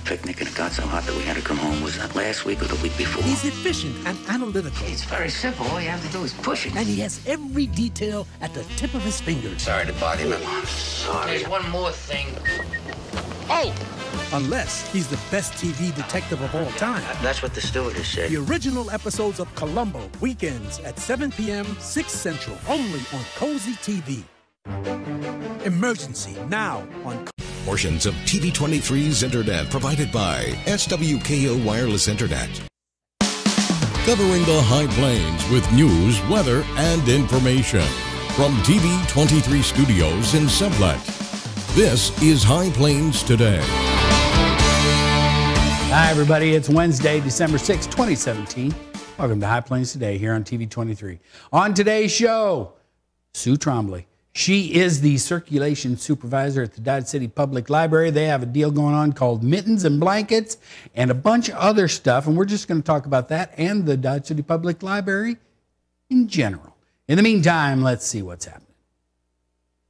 picnic and it got so hot that we had to come home. Was that last week or the week before? He's efficient and analytical. It's very simple. All you have to do is push it. And he has every detail at the tip of his fingers. Sorry to bother you, I'm sorry. There's one more thing. Oh! Unless he's the best TV detective of all time. That's what the stewardess said. The original episodes of Columbo, weekends at 7 p.m., 6 Central, only on Cozy TV. Emergency, now on... Portions of TV23's internet provided by SWKO Wireless Internet. Covering the High Plains with news, weather, and information. From TV23 Studios in Sublette. This is High Plains Today. Hi, everybody. It's Wednesday, December 6, 2017. Welcome to High Plains Today here on TV23. On today's show, Sue Trombley. She is the circulation supervisor at the Dodge City Public Library. They have a deal going on called Mittens and Blankets and a bunch of other stuff, and we're just going to talk about that and the Dodge City Public Library in general. In the meantime, let's see what's happening.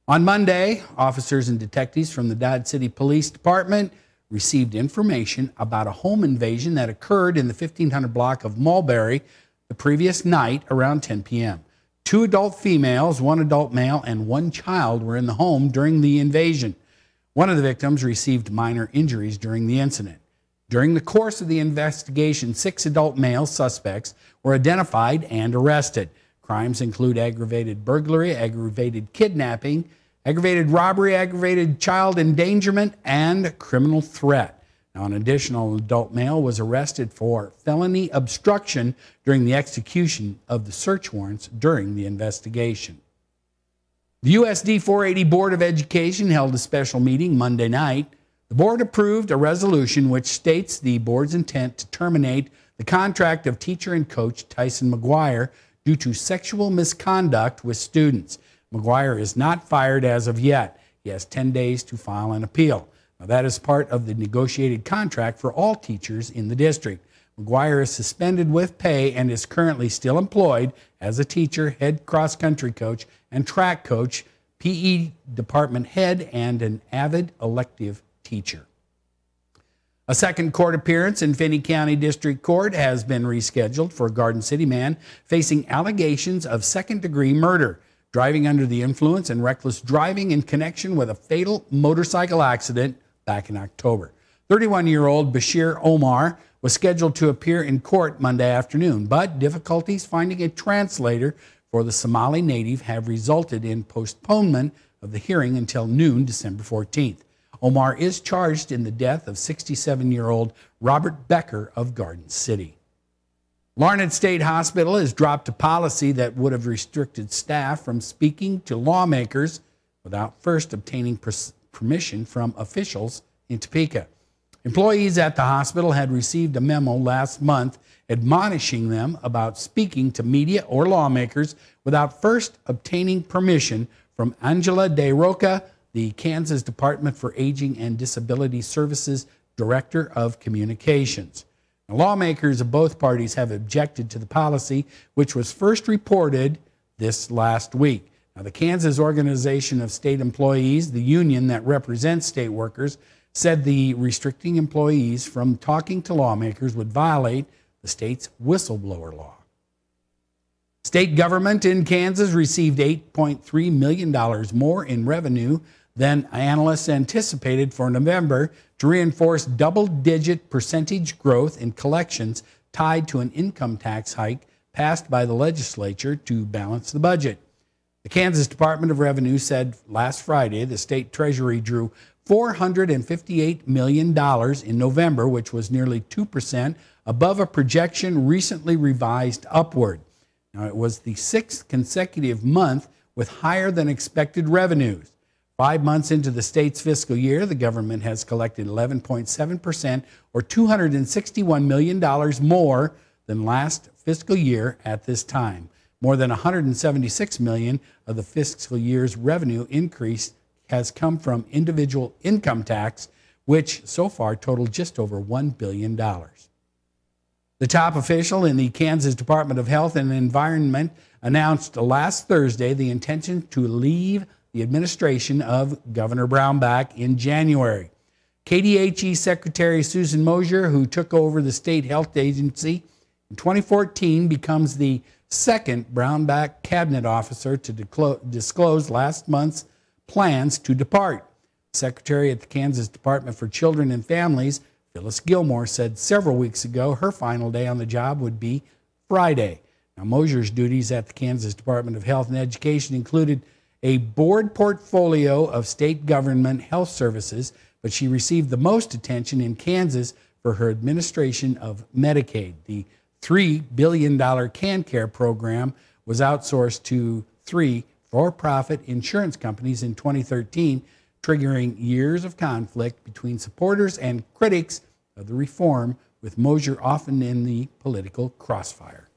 On Monday, officers and detectives from the Dodge City Police Department received information about a home invasion that occurred in the 1500 block of Mulberry the previous night around 10 p.m. 2 adult females, 1 adult male, and 1 child were in the home during the invasion. One of the victims received minor injuries during the incident. During the course of the investigation, 6 adult male suspects were identified and arrested. Crimes include aggravated burglary, aggravated kidnapping, aggravated robbery, aggravated child endangerment, and criminal threat. Now, an additional adult male was arrested for felony obstruction during the execution of the search warrants during the investigation. The USD 480 Board of Education held a special meeting Monday night. The board approved a resolution which states the board's intent to terminate the contract of teacher and coach Tyson McGuire due to sexual misconduct with students. McGuire is not fired as of yet. He has 10 days to file an appeal. Now, that is part of the negotiated contract for all teachers in the district. McGuire is suspended with pay and is currently still employed as a teacher, head cross-country coach, and track coach, PE department head, and an avid elective teacher. A second court appearance in Finney County District Court has been rescheduled for a Garden City man facing allegations of second-degree murder, driving under the influence, and reckless driving in connection with a fatal motorcycle accident back in October. 31-year-old Bashir Omar was scheduled to appear in court Monday afternoon, but difficulties finding a translator for the Somali native have resulted in postponement of the hearing until noon December 14th. Omar is charged in the death of 67-year-old Robert Becker of Garden City. Larned State Hospital has dropped a policy that would have restricted staff from speaking to lawmakers without first obtaining permission from officials in Topeka. Employees at the hospital had received a memo last month admonishing them about speaking to media or lawmakers without first obtaining permission from Angela De Roca, the Kansas Department for Aging and Disability Services Director of Communications. Now, lawmakers of both parties have objected to the policy, which was first reported this last week. Now, the Kansas Organization of State Employees, the union that represents state workers, said the restricting employees from talking to lawmakers would violate the state's whistleblower law. State government in Kansas received $8.3 million more in revenue than analysts anticipated for November to reinforce double-digit percentage growth in collections tied to an income tax hike passed by the legislature to balance the budget. The Kansas Department of Revenue said last Friday the state treasury drew $458 million in November, which was nearly 2% above a projection recently revised upward. Now, it was the 6th consecutive month with higher than expected revenues. 5 months into the state's fiscal year, the government has collected 11.7%, or $261 million more than last fiscal year at this time. More than $176 million of the fiscal year's revenue increase has come from individual income tax, which so far totaled just over $1 billion. The top official in the Kansas Department of Health and Environment announced last Thursday the intention to leave the administration of Governor Brownback in January. KDHE Secretary Susan Mosier, who took over the state health agency in 2014, becomes the second Brownback cabinet officer to disclose last month's plans to depart. Secretary at the Kansas Department for Children and Families, Phyllis Gilmore, said several weeks ago her final day on the job would be Friday. Now, Mosier's duties at the Kansas Department of Health and Education included a board portfolio of state government health services, but she received the most attention in Kansas for her administration of Medicaid. The $3 billion CanCare program was outsourced to 3 for-profit insurance companies in 2013, triggering years of conflict between supporters and critics of the reform, with Mosier often in the political crossfire.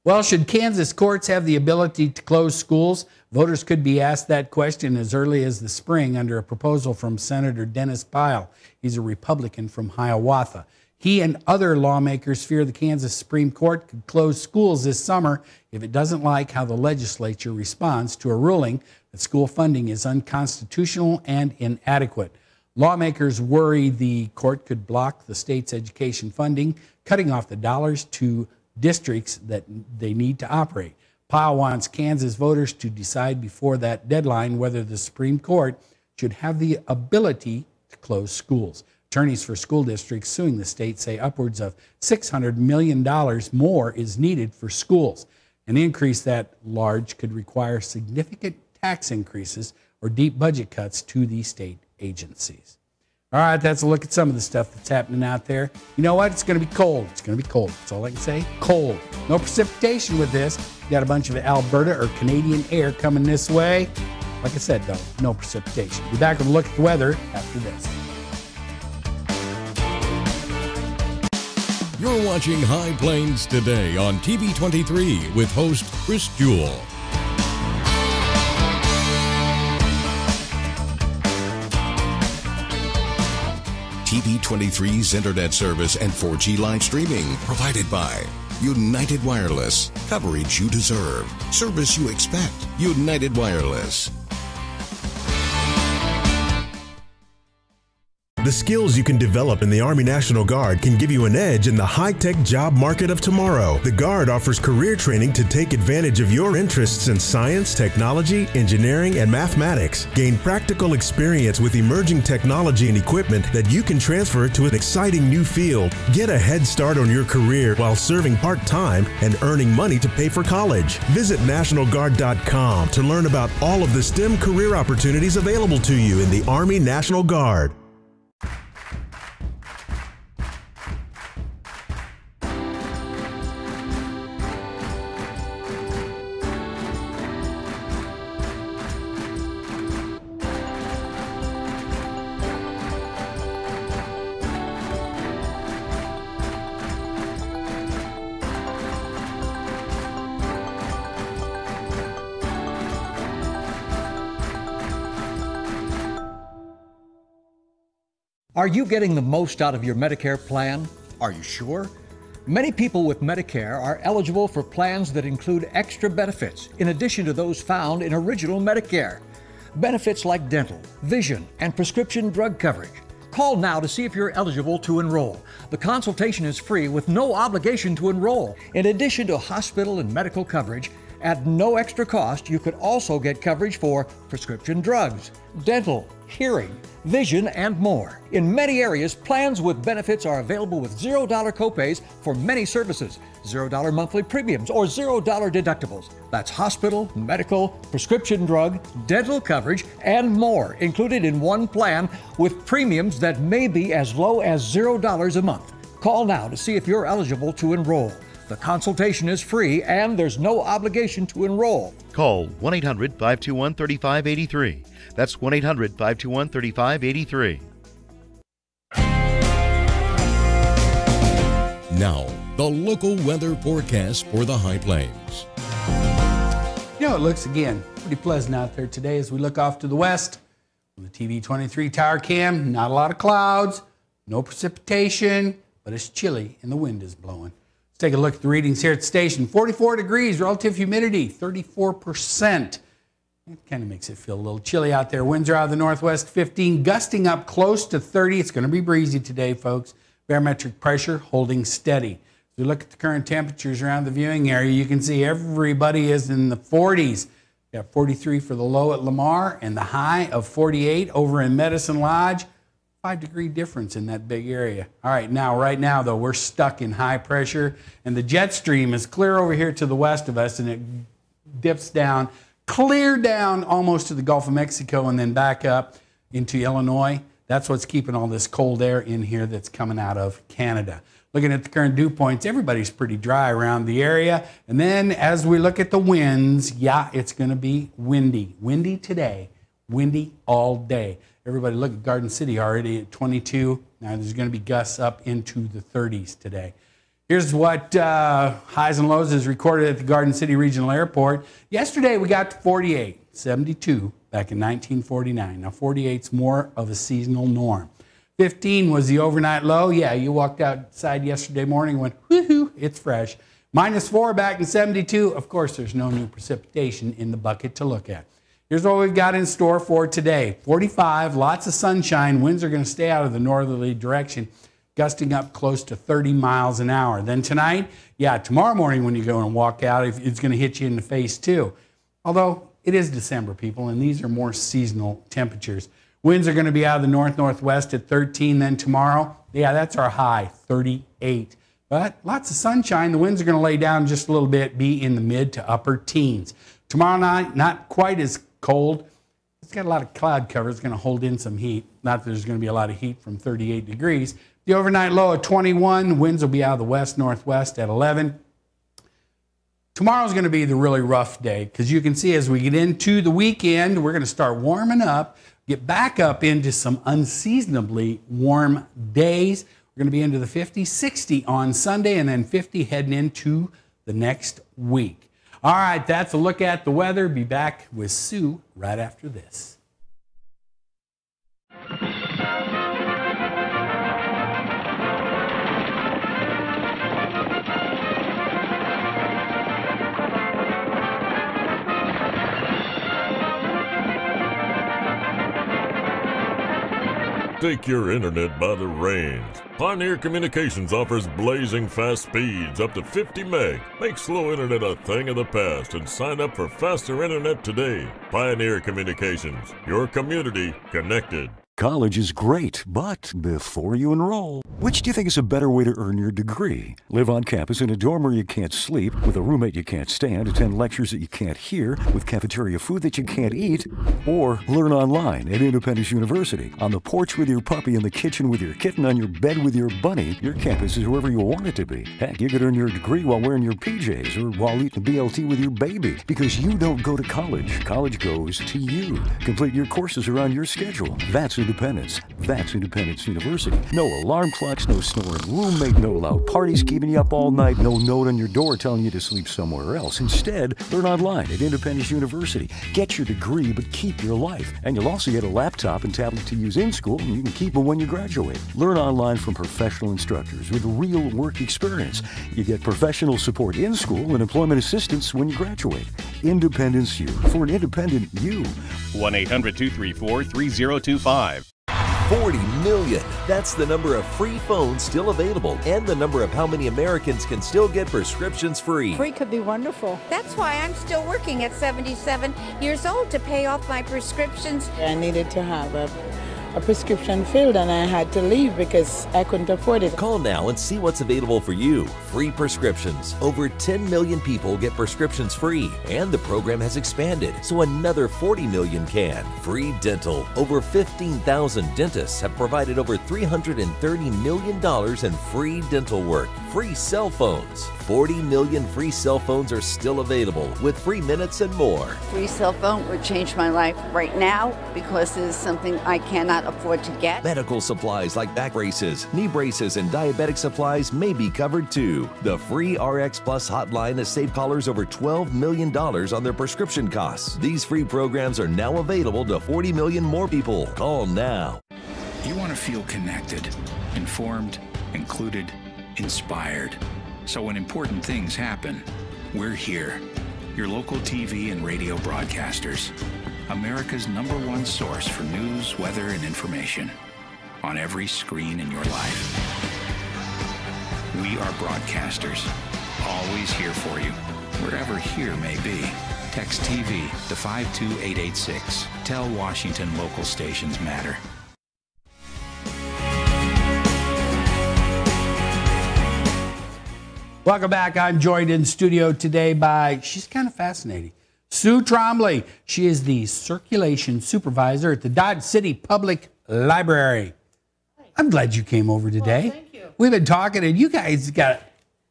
Well, should Kansas courts have the ability to close schools? Voters could be asked that question as early as the spring under a proposal from Senator Dennis Pyle. He's a Republican from Hiawatha. He and other lawmakers fear the Kansas Supreme Court could close schools this summer if it doesn't like how the legislature responds to a ruling that school funding is unconstitutional and inadequate. Lawmakers worry the court could block the state's education funding, cutting off the dollars to districts that they need to operate. Pyle wants Kansas voters to decide before that deadline whether the Supreme Court should have the ability to close schools. Attorneys for school districts suing the state say upwards of $600 million more is needed for schools. An increase that large could require significant tax increases or deep budget cuts to the state agencies. All right, that's a look at some of the stuff that's happening out there. You know what? It's going to be cold. It's going to be cold. That's all I can say. Cold. No precipitation with this. You got a bunch of Alberta or Canadian air coming this way. Like I said, though, no precipitation. Be back with a look at the weather after this. You're watching High Plains Today on TV 23 with host Chris Jewell. TV 23's internet service and 4G live streaming provided by United Wireless. Coverage you deserve. Service you expect. United Wireless. The skills you can develop in the Army National Guard can give you an edge in the high-tech job market of tomorrow. The Guard offers career training to take advantage of your interests in science, technology, engineering, and mathematics. Gain practical experience with emerging technology and equipment that you can transfer to an exciting new field. Get a head start on your career while serving part-time and earning money to pay for college. Visit NationalGuard.com to learn about all of the STEM career opportunities available to you in the Army National Guard. Are you getting the most out of your Medicare plan? Are you sure? Many people with Medicare are eligible for plans that include extra benefits in addition to those found in original Medicare. Benefits like dental, vision, and prescription drug coverage. Call now to see if you're eligible to enroll. The consultation is free with no obligation to enroll. In addition to hospital and medical coverage, at no extra cost, you could also get coverage for prescription drugs, dental, hearing, vision, and more. In many areas, plans with benefits are available with $0 copays for many services, $0 monthly premiums, or $0 deductibles. That's hospital, medical, prescription drug, dental coverage, and more included in one plan with premiums that may be as low as $0 a month. Call now to see if you're eligible to enroll. The consultation is free and there's no obligation to enroll. Call 1-800-521-3583. That's 1-800-521-3583. Now, the local weather forecast for the High Plains. You know, it looks, again, pretty pleasant out there today as we look off to the west. On the TV 23 tower cam, not a lot of clouds, no precipitation, but it's chilly and the wind is blowing. Let's take a look at the readings here at the station. 44 degrees, relative humidity, 34%. It kind of makes it feel a little chilly out there. Winds are out of the northwest 15, gusting up close to 30. It's going to be breezy today, folks. Barometric pressure holding steady. If you look at the current temperatures around the viewing area, you can see everybody is in the 40s. You got 43 for the low at Lamar and the high of 48 over in Medicine Lodge. 5-degree difference in that big area. All right, right now, though, we're stuck in high pressure, and the jet stream is clear over here to the west of us, and it dips down, clear down almost to the Gulf of Mexico, and then back up into Illinois. That's what's keeping all this cold air in here that's coming out of Canada. Looking at the current dew points, everybody's pretty dry around the area. And then as we look at the winds, yeah, it's going to be windy. Windy today, windy all day. Everybody look at Garden City already at 22. Now there's going to be gusts up into the 30s today. Here's what highs and lows is recorded at the Garden City Regional Airport. Yesterday we got to 48, 72 back in 1949. Now 48's more of a seasonal norm. 15 was the overnight low. Yeah, you walked outside yesterday morning and went, woohoo, it's fresh. -4 back in 72. Of course, there's no new precipitation in the bucket to look at. Here's what we've got in store for today. 45, lots of sunshine. Winds are going to stay out of the northerly direction, gusting up close to 30 miles an hour. Then tonight, yeah, tomorrow morning when you go and walk out, it's going to hit you in the face too. Although it is December, people, and these are more seasonal temperatures. Winds are going to be out of the north-northwest at 13. Then tomorrow, yeah, that's our high, 38. But lots of sunshine. The winds are going to lay down just a little bit, be in the mid to upper teens. Tomorrow night, not quite as cold. It's got a lot of cloud cover. It's going to hold in some heat. Not that there's going to be a lot of heat from 38 degrees. The overnight low at 21. Winds will be out of the west-northwest at 11. Tomorrow's going to be the really rough day because you can see as we get into the weekend, we're going to start warming up, get back up into some unseasonably warm days. We're going to be into the 50s, 60 on Sunday, and then 50 heading into the next week. All right, that's a look at the weather. Be back with Sue right after this. Take your internet by the reins. Pioneer Communications offers blazing fast speeds up to 50 meg. Make slow internet a thing of the past and sign up for faster internet today. Pioneer Communications, your community connected. College is great, but before you enroll, which do you think is a better way to earn your degree? Live on campus in a dorm where you can't sleep, with a roommate you can't stand, attend lectures that you can't hear, with cafeteria food that you can't eat, or learn online at Independence University. On the porch with your puppy, in the kitchen with your kitten, on your bed with your bunny, your campus is whoever you want it to be. Heck, you could earn your degree while wearing your PJs or while eating a BLT with your baby, because you don't go to college. College goes to you. Complete your courses around your schedule. That's Independence. That's Independence University. No alarm clocks, no snoring roommate, no loud parties keeping you up all night, no note on your door telling you to sleep somewhere else. Instead, learn online at Independence University. Get your degree, but keep your life. And you'll also get a laptop and tablet to use in school, and you can keep them when you graduate. Learn online from professional instructors with real work experience. You get professional support in school and employment assistance when you graduate. Independence U, for an independent you. 1-800-234-3025. 40 million. That's the number of free phones still available and the number of how many Americans can still get prescriptions free. Free could be wonderful. That's why I'm still working at 77 years old to pay off my prescriptions. I needed to have a prescription filled and I had to leave because I couldn't afford it. Call now and see what's available for you. Free prescriptions. Over 10 million people get prescriptions free, and the program has expanded so another 40 million can. Free dental. Over 15,000 dentists have provided over $330 million in free dental work. Free cell phones. 40 million free cell phones are still available with free minutes and more. Free cell phone would change my life right now because it is something I cannot afford to get. Medical supplies like back braces, knee braces, and diabetic supplies may be covered too. The free RX Plus hotline has saved callers over $12 million on their prescription costs. These free programs are now available to 40 million more people. Call now. You want to feel connected, informed, included, inspired. So when important things happen, we're here. your local TV and radio broadcasters. America's #1 source for news, weather, and information on every screen in your life. We are broadcasters, always here for you, wherever here may be. Text TV to 52886. Tell Washington local stations matter. Welcome back. I'm joined in studio today by, she's kind of fascinating, Sue Trombley. She is the circulation supervisor at the Dodge City Public Library. I'm glad you came over today. Well, thank you. We've been talking, and you guys got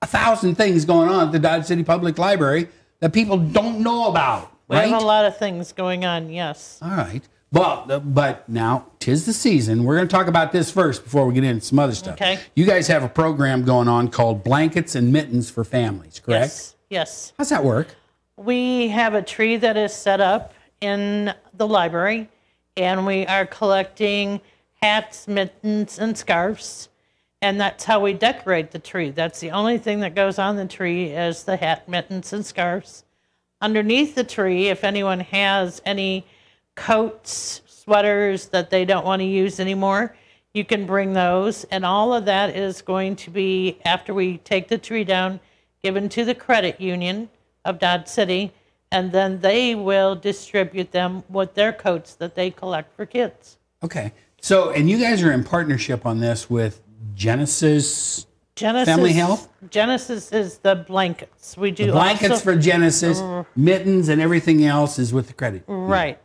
1,000 things going on at the Dodge City Public Library that people don't know about, right? We have a lot of things going on, yes. All right. Well, but now, 'tis the season. We're going to talk about this first before we get into some other stuff. Okay. You guys have a program going on called Blankets and Mittens for Families, correct? Yes. Yes. How's that work? We have a tree that is set up in the library, and we are collecting hats, mittens, and scarves, and that's how we decorate the tree. That's the only thing that goes on the tree is the hat, mittens, and scarves. Underneath the tree, if anyone has any coats, sweaters that they don't want to use anymore, you can bring those, and all of that is going to be, after we take the tree down, given to the credit union of Dodge City, and then they will distribute them with their coats that they collect for kids. Okay. So, and you guys are in partnership on this with Genesis Family Health? Genesis is the blankets. We do the blankets also, for Genesis, mittens, and everything else is with the credit union. Right.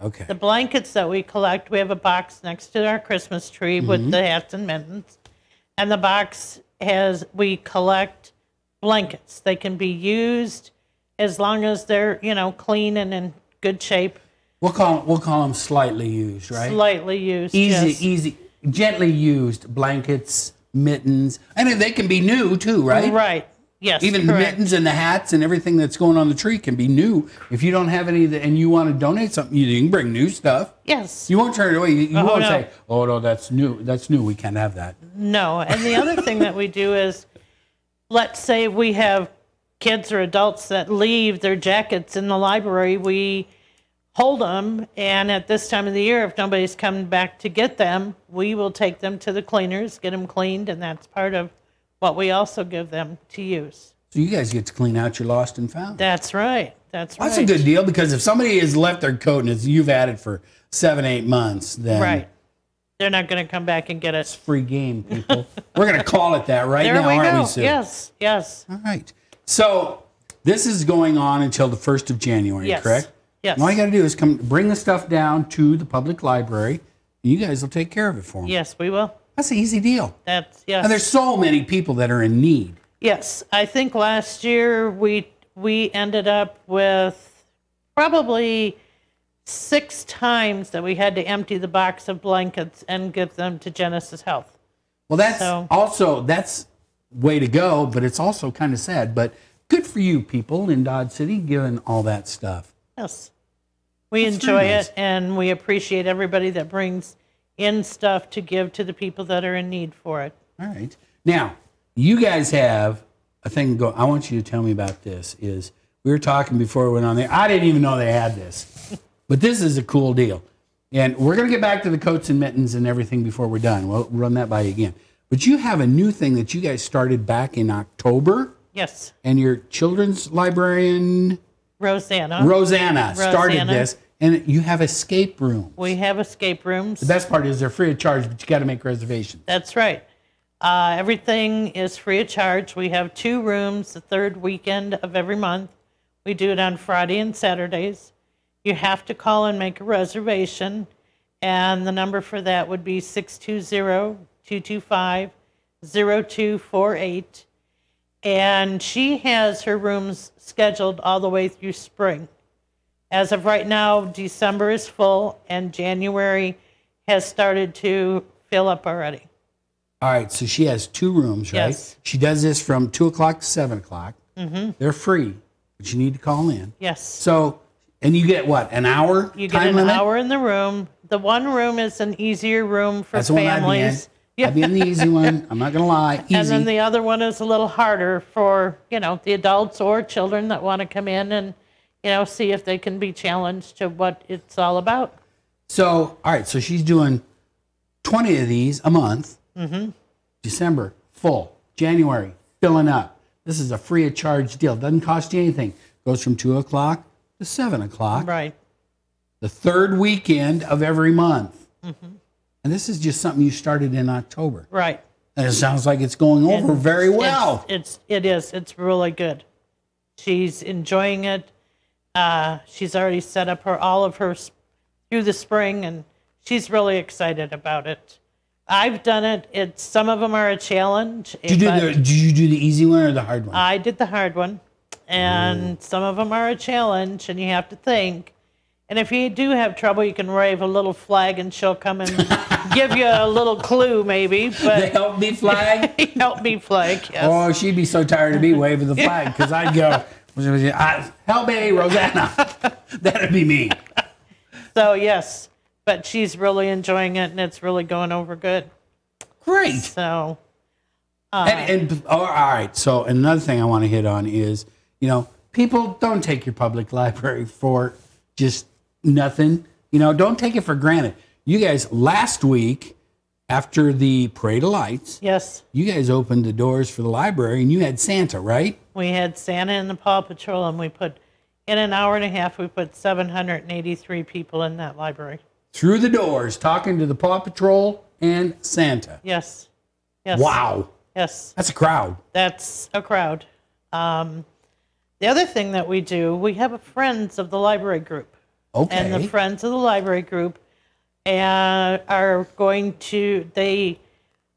Okay. The blankets that we collect, we have a box next to our Christmas tree with the hats and mittens. And the box has, we collect blankets. They can be used as long as they're, clean and in good shape. We'll call them slightly used, right? Slightly used, easy, gently used blankets, mittens. I mean, they can be new too, right? Right. Yes, even correct. the mittens and the hats and everything that's going on the tree can be new. If you don't have any and you want to donate something, you can bring new stuff. Yes. You won't turn it away. You won't no. say, "Oh no, that's new. That's new. We can't have that." No. And the other thing that we do is, let's say we have kids or adults that leave their jackets in the library. We hold them, and at this time of the year, if nobody's coming back to get them, we will take them to the cleaners, get them cleaned, and that's part of what we also give them to use. So you guys get to clean out your lost and found. That's right. That's right. That's a good deal, because if somebody has left their coat and you've had it for 7-8 months, then right, they're not going to come back and get it. It's free game, people. We're going to call it that right there now, we aren't go. we, Sue? Yes, yes. All right. So this is going on until the 1st of January, yes. correct? Yes. And all you got to do is come bring the stuff down to the public library, and you guys will take care of it for them. Yes, we will. That's an easy deal. That's, yes. And there's so many people that are in need. Yes, I think last year we ended up with probably 6 times that we had to empty the box of blankets and give them to Genesis Health. Well, that's way to go, but it's also kind of sad. But good for you people in Dodge City giving all that stuff. Yes. We enjoy it, and we appreciate everybody that brings in stuff to give to the people that are in need for it. All right. Now, you guys have a thing I want you to tell me about this. Is we were talking before we went on there. I didn't even know they had this. But this is a cool deal. And we're going to get back to the coats and mittens and everything before we're done. We'll run that by you again. But you have a new thing that you guys started back in October. Yes. And your children's librarian, Rosanna started this. And you have escape rooms. We have escape rooms. The best part is they're free of charge, but you got to make reservations. That's right. Everything is free of charge. We have 2 rooms the 3rd weekend of every month. We do it on Friday and Saturdays. You have to call and make a reservation, and the number for that would be 620-225-0248. And she has her rooms scheduled all the way through spring. As of right now, December is full, and January has started to fill up already. All right, so she has 2 rooms, right? Yes. She does this from 2 o'clock to 7 o'clock. Mm-hmm. They're free, but you need to call in. Yes. So, and you get what, an hour You time get an limit? hour in the room. The one room is an easier room for That's the one families. I'd be in the easy one. I'm not going to lie. Easy. And then the other one is a little harder for, the adults or children that want to come in and see if they can be challenged to what it's all about. So, all right, so she's doing 20 of these a month. Mm-hmm. December, full. January, filling up. This is a free of charge deal. Doesn't cost you anything. Goes from 2 o'clock to 7 o'clock. Right. The third weekend of every month. Mm-hmm. And this is just something you started in October. Right. And it sounds like it's going over very well. It is. It's really good. She's enjoying it. She's already set up all of her through the spring, and she's really excited about it. I've done it. Some of them are a challenge. Did you do the easy one or the hard one? I did the hard one, and some of them are a challenge, and you have to think. And if you do have trouble, you can wave a little flag, and she'll come and give you a little clue, maybe. But the help me flag? Help me flag, yes. Oh, she'd be so tired of me waving the flag, because I'd go, help me, Rosanna. That'd be me. So, yes. But she's really enjoying it, and it's really going over good. Great. So, all right. So another thing I want to hit on is, people don't take your public library for just nothing. Don't take it for granted. You guys, last week, after the Parade of Lights, yes, you guys opened the doors for the library, and you had Santa, right? We had Santa and the Paw Patrol, and in an hour and a half, we put 783 people in that library. Through the doors, talking to the Paw Patrol and Santa. Yes. Wow. Yes. That's a crowd. That's a crowd. The other thing that we do, we have a Friends of the Library group. Okay. And the Friends of the Library group they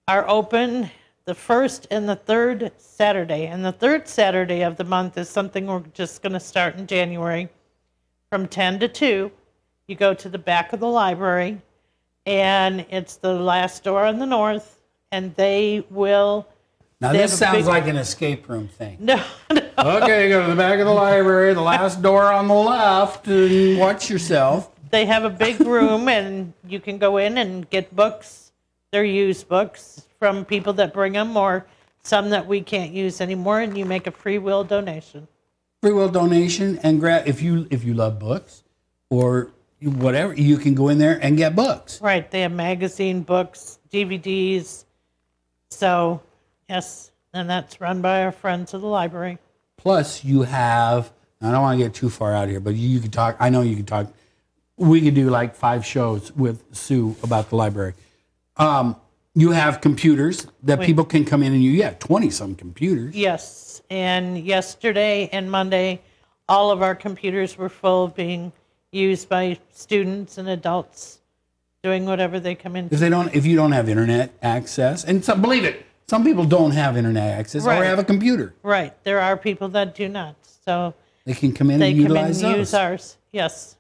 are open the first and the third Saturday. And the third Saturday of the month is something we're just going to start in January from 10 to 2. You go to the back of the library, and it's the last door on the north, and they will... Now, this sounds like an escape room thing. No. Okay, you go to the back of the library, the last door on the left, and watch yourself. They have a big room, and you can go in and get books. They're used books from people that bring them, or some that we can't use anymore, and you make a free will donation. Free will donation, and if you love books, or whatever, you can go in there and get books. Right. They have magazine, books, DVDs. So, yes, and that's run by our Friends of the Library. Plus, you have, I don't want to get too far out here, but you can talk, I know you can talk, we could do like 5 shows with Sue about the library. You have computers that people can come in and you have 20-some computers. Yes, and yesterday and Monday, all of our computers were full of being used by students and adults doing whatever they come in. If you don't have internet access, and believe it, some people don't have internet access or have a computer. Right. There are people that do not. So they can come in and utilize those. Use ours. Yes.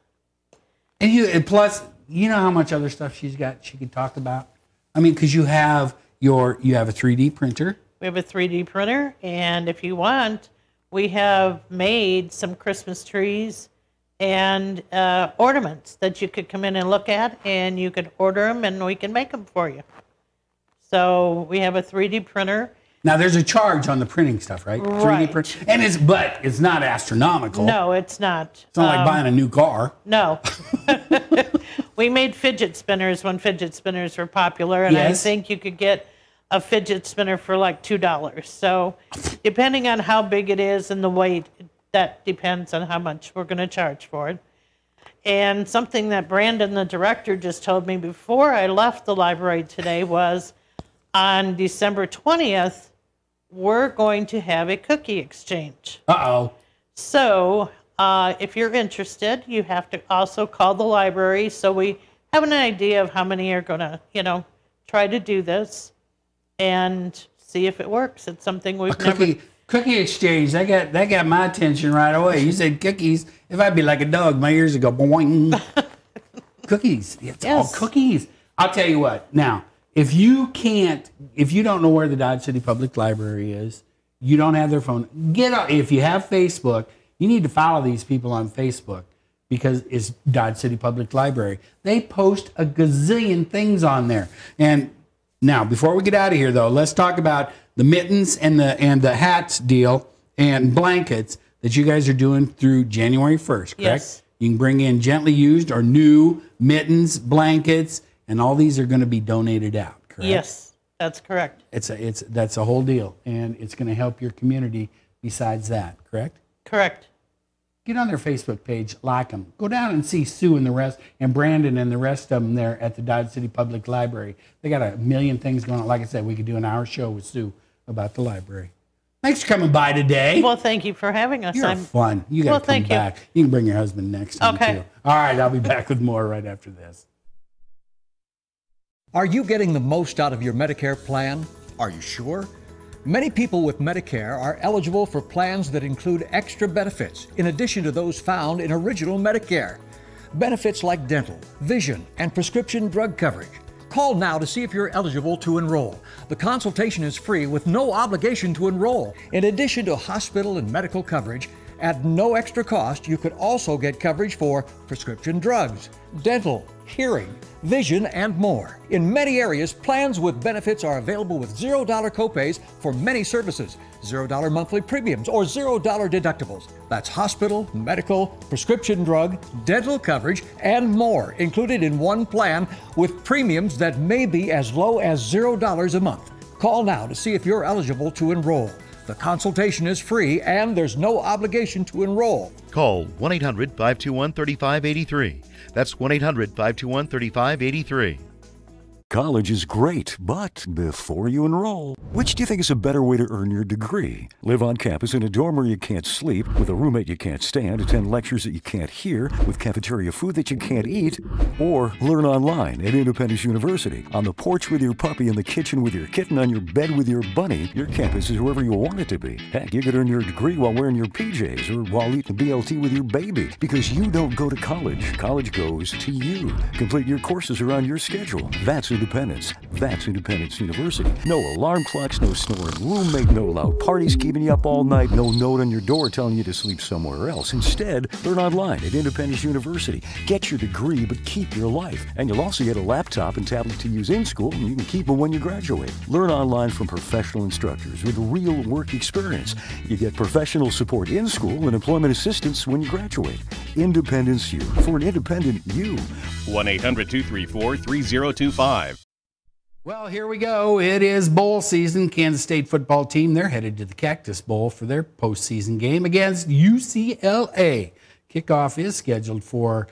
And plus, you know how much other stuff she could talk about? I mean, because you have a 3D printer. We have a 3D printer, and if you want, we have made some Christmas trees and ornaments that you could come in and look at, and you could order them, and we can make them for you. So we have a 3D printer. Now there's a charge on the printing stuff, right? Right. 3D print, and but it's not astronomical. No, it's not. It's not like buying a new car. No. We made fidget spinners when fidget spinners were popular, and I think you could get a fidget spinner for like $2. So depending on how big it is and the weight, that depends on how much we're going to charge for it. And something that Brandon, the director, just told me before I left the library today was on December 20th, we're going to have a cookie exchange. Uh-oh. So if you're interested, you have to also call the library so we have an idea of how many are going to, try to do this and see if it works. It's something we've never... Cookie exchange, that got my attention right away. You said cookies. If I'd be like a dog, my ears would go boing. Cookies. It's all cookies. I'll tell you what. Now, if you don't know where the Dodge City Public Library is, you don't have their phone, if you have Facebook, you need to follow these people on Facebook because it's Dodge City Public Library. They post a gazillion things on there. And now, before we get out of here, though, let's talk about the mittens and the hats deal and blankets that you guys are doing through January 1st, correct? Yes. You can bring in gently used or new mittens, blankets, and all these are going to be donated out, correct? Yes, that's correct. That's a whole deal, and it's going to help your community besides that, correct? Correct. Get on their Facebook page, like them. Go down and see Sue and the rest, and Brandon and the rest of them there at the Dodge City Public Library. They got a million things going on. Like I said, we could do an hour show with Sue about the library. Thanks for coming by today. Well, thank you for having us. You're fun. You got to come back. You can bring your husband next time, Okay. too. All right, I'll be back with more right after this. Are you getting the most out of your Medicare plan? Are you sure? Many people with Medicare are eligible for plans that include extra benefits in addition to those found in original Medicare. Benefits like dental, vision, and prescription drug coverage. Call now to see if you're eligible to enroll. The consultation is free with no obligation to enroll. In addition to hospital and medical coverage, at no extra cost, you could also get coverage for prescription drugs, dental, hearing, vision, and more. In many areas, plans with benefits are available with $0 copays for many services, $0 monthly premiums, or $0 deductibles. That's hospital, medical, prescription drug, dental coverage, and more included in one plan with premiums that may be as low as $0 a month. Call now to see if you're eligible to enroll. The consultation is free and there's no obligation to enroll. Call 1-800-521-3583. That's 1-800-521-3583. College is great, but before you enroll, which do you think is a better way to earn your degree? Live on campus in a dorm where you can't sleep, with a roommate you can't stand, attend lectures that you can't hear, with cafeteria food that you can't eat, or learn online at Independence University. On the porch with your puppy, in the kitchen with your kitten, on your bed with your bunny, your campus is wherever you want it to be. Heck, you could earn your degree while wearing your PJs or while eating BLT with your baby, because you don't go to college. College goes to you. Complete your courses around your schedule. That's Independence. That's Independence University. No alarm clocks, no snoring roommate, no loud parties keeping you up all night, no note on your door telling you to sleep somewhere else. Instead, learn online at Independence University. Get your degree, but keep your life. And you'll also get a laptop and tablet to use in school, and you can keep them when you graduate. Learn online from professional instructors with real work experience. You get professional support in school and employment assistance when you graduate. Independence U, for an independent you. 1-800-234-3025. Well, here we go. It is bowl season. Kansas State football team, they're headed to the Cactus Bowl for their postseason game against UCLA. Kickoff is scheduled for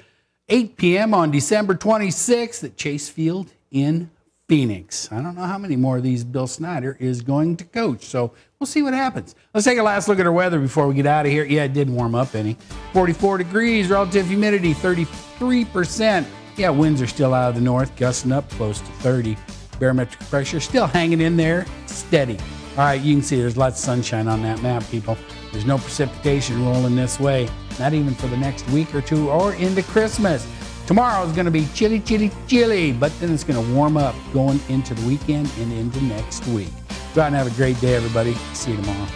8 p.m. on December 26th at Chase Field in Phoenix. I don't know how many more of these Bill Snyder is going to coach, so we'll see what happens. Let's take a last look at our weather before we get out of here. Yeah, it didn't warm up any. 44 degrees, relative humidity 33%. Yeah, winds are still out of the north, gusting up close to 30. Barometric pressure still hanging in there, steady. All right, you can see there's lots of sunshine on that map, people. There's no precipitation rolling this way, not even for the next week or two or into Christmas. Tomorrow is going to be chilly, chilly, chilly, but then it's going to warm up going into the weekend and into next week. Go out and have a great day, everybody. See you tomorrow.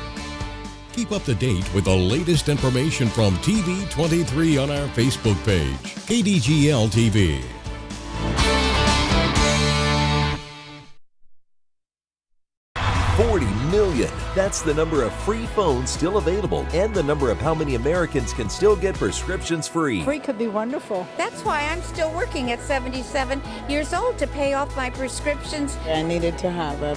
Keep up to date with the latest information from TV23 on our Facebook page, KDGL TV. $40 million. That's the number of free phones still available and the number of how many Americans can still get prescriptions free. Free could be wonderful. That's why I'm still working at 77 years old to pay off my prescriptions. I needed to have a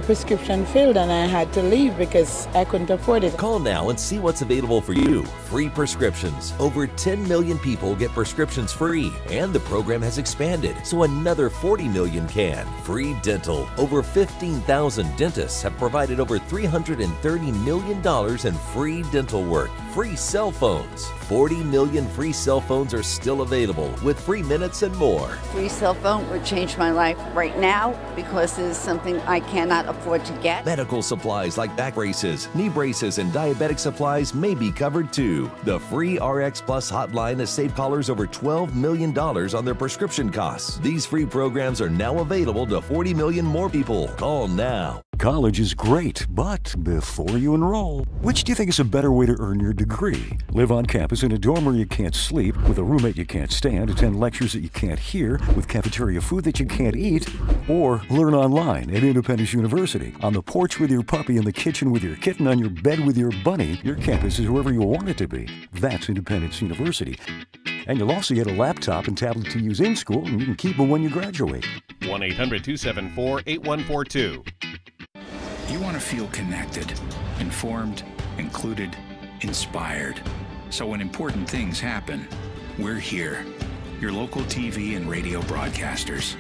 prescription filled and I had to leave because I couldn't afford it. Call now and see what's available for you. Free prescriptions. Over 10 million people get prescriptions free, and the program has expanded, so another 40 million can. Free dental. Over 15,000 dentists have provided over $330 million in free dental work. Free cell phones. 40 million free cell phones are still available with free minutes and more. Free cell phone would change my life right now because it is something I cannot afford to get. Medical supplies like back braces, knee braces, and diabetic supplies may be covered too. The free RX Plus hotline has saved callers over $12 million on their prescription costs. These free programs are now available to 40 million more people. Call now. college is great, but before you enroll, which do you think is a better way to earn your degree? Live on campus in a dorm where you can't sleep, with a roommate you can't stand, attend lectures that you can't hear, with cafeteria food that you can't eat, or learn online at Independence University. On the porch with your puppy, in the kitchen with your kitten, on your bed with your bunny, your campus is wherever you want it to be. That's Independence University. And you'll also get a laptop and tablet to use in school, and you can keep them when you graduate. 1-800-274-8142. You want to feel connected, informed, included, inspired. So when important things happen, we're here. Your local TV and radio broadcasters.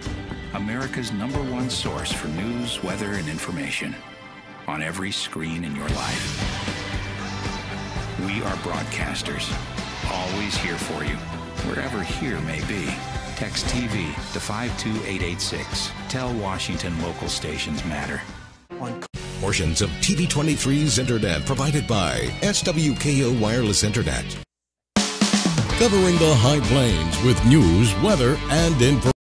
America's #1 source for news, weather, and information. On every screen in your life. We are broadcasters. Always here for you, wherever here may be. Text TV to 52886. Tell Washington local stations matter. Portions of TV23's Internet provided by SWKO Wireless Internet. Covering the High Plains with news, weather, and information.